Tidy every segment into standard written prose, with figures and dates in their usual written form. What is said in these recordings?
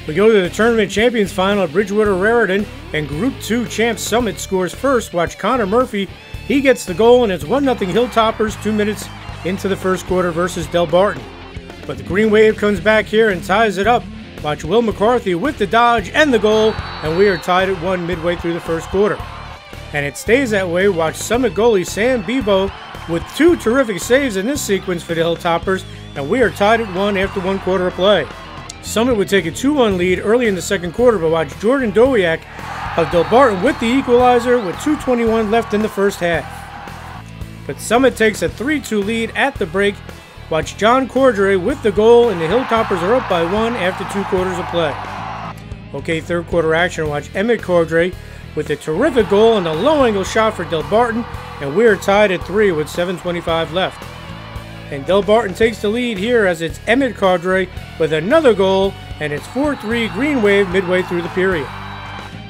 We go to the Tournament Champions Final at Bridgewater Raritan, and Group 2 champ Summit scores first. Watch Connor Murphy. He gets the goal, and it's 1-0 Hilltoppers 2 minutes into the first quarter versus Delbarton. But the Green Wave comes back here and ties it up. Watch Will McCarthy with the dodge and the goal, and we are tied at 1 midway through the first quarter. And it stays that way. Watch Summit goalie Sam Bebo with 2 terrific saves in this sequence for the Hilltoppers, and we are tied at 1 after 1 quarter of play. Summit would take a 2-1 lead early in the second quarter, but watch Jordan Dowiak of Delbarton with the equalizer with 2:21 left in the first half. But Summit takes a 3-2 lead at the break. Watch John Cordray with the goal, and the Hilltoppers are up by 1 after 2 quarters of play. Okay, third quarter action. Watch Emmett Cordray with a terrific goal and a low angle shot for Delbarton, and we are tied at 3 with 7:25 left. And Delbarton takes the lead here as it's Emmett Cordray with another goal, and it's 4-3 Green Wave midway through the period.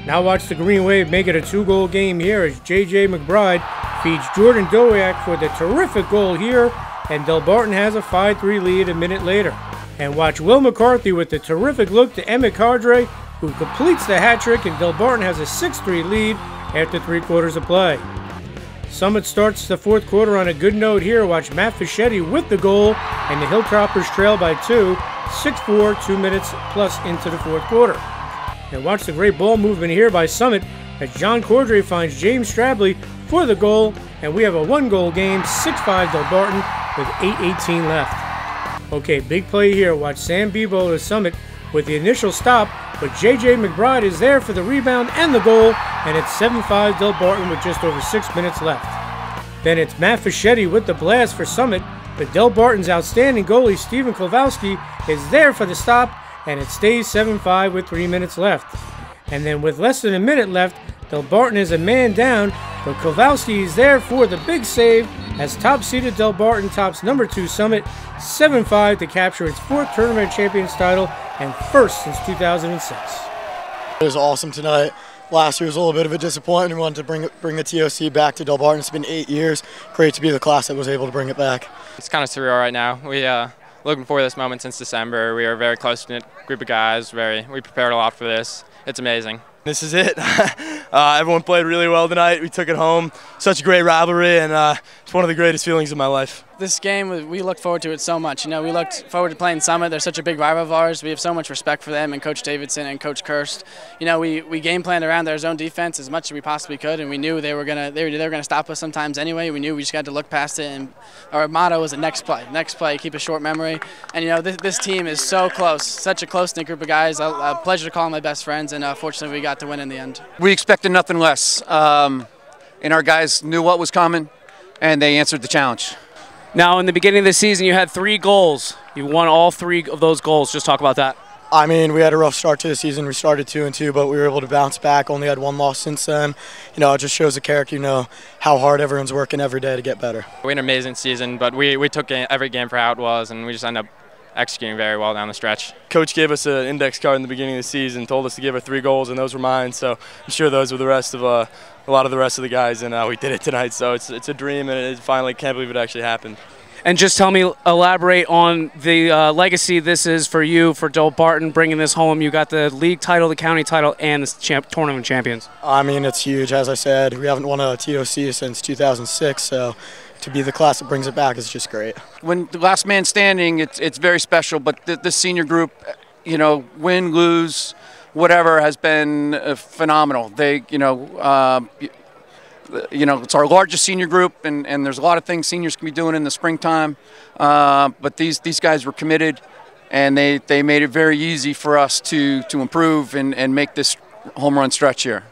Now watch the Green Wave make it a 2-goal game here as J.J. McBride feeds Jordan Dowiak for the terrific goal here, and Delbarton has a 5-3 lead a minute later. And watch Will McCarthy with the terrific look to Emmett Cordray, who completes the hat trick, and Delbarton has a 6-3 lead after 3 quarters of play. Summit starts the fourth quarter on a good note here. Watch Matt Fischetti with the goal, and the Hilltoppers trail by 2, 6-4, 2 minutes plus into the fourth quarter. And watch the great ball movement here by Summit as John Cordray finds James Strabley for the goal, and we have a 1-goal game, 6-5 Delbarton with 8:18 left. Okay, big play here. Watch Sam Bebo to Summit with the initial stop, but J.J. McBride is there for the rebound and the goal, and it's 7-5 Delbarton with just over 6 minutes left. Then it's Matt Fischetti with the blast for Summit, but Delbarton's outstanding goalie Stephen Kowalski is there for the stop, and it stays 7-5 with 3 minutes left. And then with less than a minute left, Delbarton is a man down, but Kowalski is there for the big save as top-seeded Delbarton tops number 2 Summit 7-5 to capture its 4th Tournament Champions title and first since 2006. It was awesome tonight. Last year was a little bit of a disappointment. We wanted to bring the TOC back to Delbarton. It's been 8 years. Great to be the class that was able to bring it back. It's kind of surreal right now. We looking for this moment since December. We are a very close-knit group of guys. We prepared a lot for this. It's amazing. This is it. Everyone played really well tonight. We took it home. Such a great rivalry, and it's one of the greatest feelings of my life. This game, we looked forward to it so much. You know, we looked forward to playing Summit. They're such a big rival of ours. We have so much respect for them and Coach Davidson and Coach Kirst. You know, we game planned around their zone defense as much as we possibly could, and we knew they were gonna stop us sometimes anyway. We knew we just had to look past it, and our motto was the next play, keep a short memory. And you know, this team is so close, such a close-knit group of guys. A pleasure to call them my best friends, and fortunately we got to win in the end. We expected nothing less, and our guys knew what was coming, and they answered the challenge. Now, in the beginning of the season, you had 3 goals. You won all 3 of those goals. Just talk about that. I mean, we had a rough start to the season. We started 2-2, but we were able to bounce back. Only had 1 loss since then. You know, it just shows the character, you know, how hard everyone's working every day to get better. We had an amazing season, but we took every game for how it was, and we just ended up executing very well down the stretch. Coach gave us an index card in the beginning of the season, told us to give her 3 goals, and those were mine. So I'm sure those were the rest of a lot of the rest of the guys, and we did it tonight. So it's a dream, and it finally can't believe it actually happened. And just tell me, elaborate on the legacy this is for you, for Delbarton, bringing this home. You got the league title, the county title, and the tournament champions. I mean, it's huge. As I said, we haven't won a TOC since 2006, so to be the class that brings it back is just great. When the last man standing, it's very special, but the senior group, you know, win, lose, whatever, has been phenomenal. They, you know, it's our largest senior group, and there's a lot of things seniors can be doing in the springtime. But these guys were committed, and they made it very easy for us to improve and make this home run stretch here.